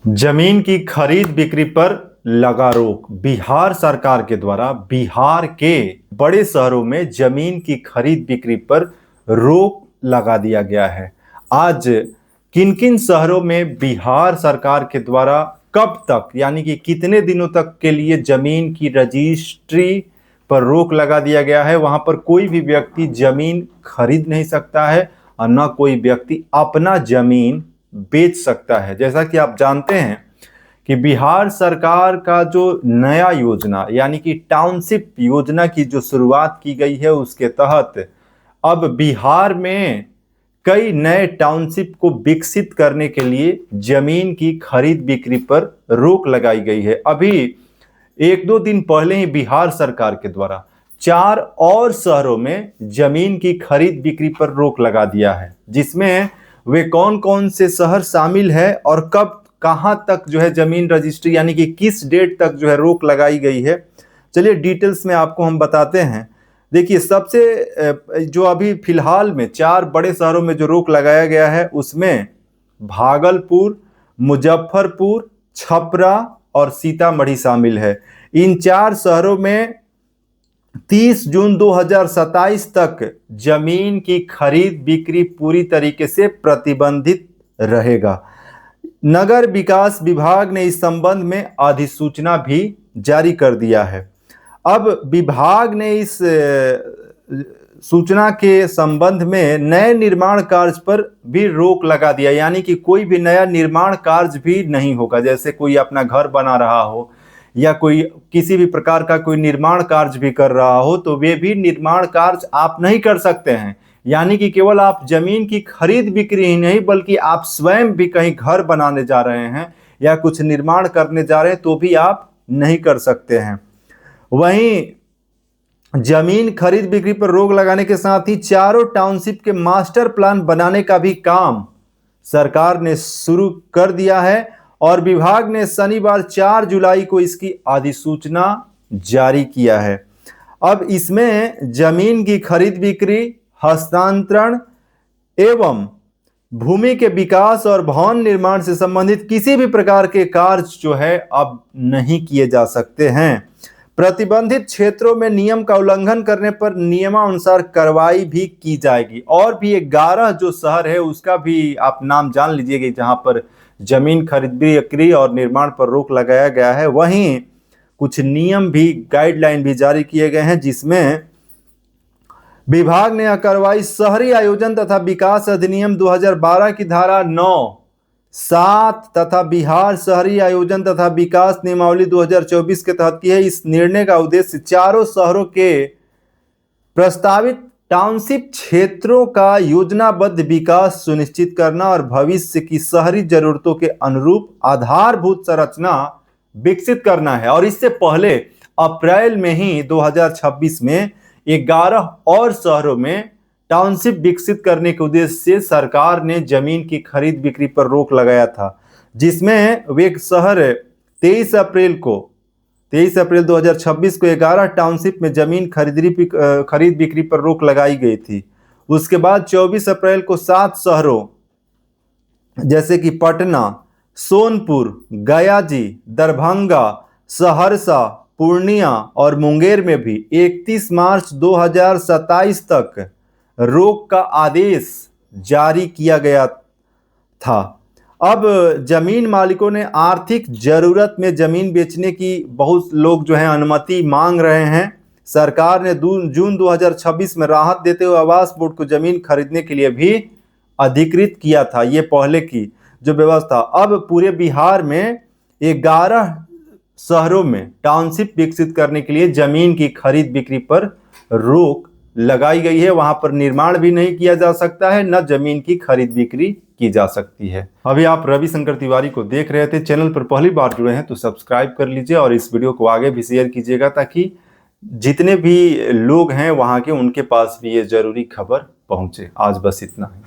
जमीन की खरीद बिक्री पर लगा रोक। बिहार सरकार के द्वारा बिहार के बड़े शहरों में जमीन की खरीद बिक्री पर रोक लगा दिया गया है। आज किन किन शहरों में बिहार सरकार के द्वारा कब तक यानी कि कितने दिनों तक के लिए जमीन की रजिस्ट्री पर रोक लगा दिया गया है, वहां पर कोई भी व्यक्ति जमीन खरीद नहीं सकता है और न कोई व्यक्ति अपना जमीन बेच सकता है। जैसा कि आप जानते हैं कि बिहार सरकार का जो नया योजना यानी कि टाउनशिप योजना की जो शुरुआत की गई है, उसके तहत अब बिहार में कई नए टाउनशिप को विकसित करने के लिए जमीन की खरीद बिक्री पर रोक लगाई गई है। अभी एक दो दिन पहले ही बिहार सरकार के द्वारा 4 और शहरों में जमीन की खरीद बिक्री पर रोक लगा दिया है, जिसमें वे कौन कौन से शहर शामिल है और कब कहां तक जो है जमीन रजिस्ट्री यानी कि किस डेट तक जो है रोक लगाई गई है। चलिए डिटेल्स में आपको हम बताते हैं। देखिए, सबसे जो अभी फिलहाल में 4 बड़े शहरों में जो रोक लगाया गया है, उसमें भागलपुर, मुजफ्फरपुर, छपरा और सीतामढ़ी शामिल है। इन 4 शहरों में 30 जून 2027 तक जमीन की खरीद बिक्री पूरी तरीके से प्रतिबंधित रहेगा। नगर विकास विभाग ने इस संबंध में अधिसूचना भी जारी कर दिया है। अब विभाग ने इस सूचना के संबंध में नए निर्माण कार्य पर भी रोक लगा दिया, यानी कि कोई भी नया निर्माण कार्य भी नहीं होगा। जैसे कोई अपना घर बना रहा हो या कोई किसी भी प्रकार का कोई निर्माण कार्य भी कर रहा हो, तो वे भी निर्माण कार्य आप नहीं कर सकते हैं। यानी कि केवल आप जमीन की खरीद बिक्री ही नहीं, बल्कि आप स्वयं भी कहीं घर बनाने जा रहे हैं या कुछ निर्माण करने जा रहे हैं तो भी आप नहीं कर सकते हैं। वहीं जमीन खरीद बिक्री पर रोक लगाने के साथ ही चारों टाउनशिप के मास्टर प्लान बनाने का भी काम सरकार ने शुरू कर दिया है और विभाग ने शनिवार 4 जुलाई को इसकी अधिसूचना जारी किया है। अब इसमें जमीन की खरीद बिक्री, हस्तांतरण एवं भूमि के विकास और भवन निर्माण से संबंधित किसी भी प्रकार के कार्य जो है अब नहीं किए जा सकते हैं। प्रतिबंधित क्षेत्रों में नियम का उल्लंघन करने पर नियमानुसार कार्रवाई भी की जाएगी। और भी 11 जो शहर है उसका भी आप नाम जान लीजिएगा जहां पर जमीन खरीद बिक्री और निर्माण पर रोक लगाया गया है। वहीं कुछ नियम भी, गाइडलाइन भी जारी किए गए हैं, जिसमें विभाग ने यह कार्रवाई शहरी आयोजन तथा विकास अधिनियम 2012 की धारा 9, 7 तथा बिहार शहरी आयोजन तथा विकास नियमावली 2024 के तहत की है। इस निर्णय का उद्देश्य चारों शहरों के प्रस्तावित टाउनशिप क्षेत्रों का योजनाबद्ध विकास सुनिश्चित करना और भविष्य की शहरी जरूरतों के अनुरूप आधारभूत संरचना विकसित करना है। और इससे पहले अप्रैल में ही 2026 में 11 और शहरों में टाउनशिप विकसित करने के उद्देश्य से सरकार ने जमीन की खरीद बिक्री पर रोक लगाया था, जिसमें वे शहर 23 अप्रैल 2026 को 11 टाउनशिप में जमीन खरीद बिक्री पर रोक लगाई गई थी। उसके बाद 24 अप्रैल को 7 शहरों जैसे कि पटना, सोनपुर, गयाजी, दरभंगा, सहरसा, पूर्णिया और मुंगेर में भी 31 मार्च 2027 तक रोक का आदेश जारी किया गया था। अब जमीन मालिकों ने आर्थिक जरूरत में जमीन बेचने की बहुत लोग जो है अनुमति मांग रहे हैं। सरकार ने जून 2026 में राहत देते हुए आवास बोर्ड को जमीन खरीदने के लिए भी अधिकृत किया था। ये पहले की जो व्यवस्था, अब पूरे बिहार में 11 शहरों में टाउनशिप विकसित करने के लिए जमीन की खरीद बिक्री पर रोक लगाई गई है। वहां पर निर्माण भी नहीं किया जा सकता है, न जमीन की खरीद बिक्री की जा सकती है। अभी आप रविशंकर तिवारी को देख रहे थे। चैनल पर पहली बार जुड़े हैं तो सब्सक्राइब कर लीजिए और इस वीडियो को आगे भी शेयर कीजिएगा, ताकि जितने भी लोग हैं वहां के, उनके पास भी ये जरूरी खबर पहुंचे। आज बस इतना ही।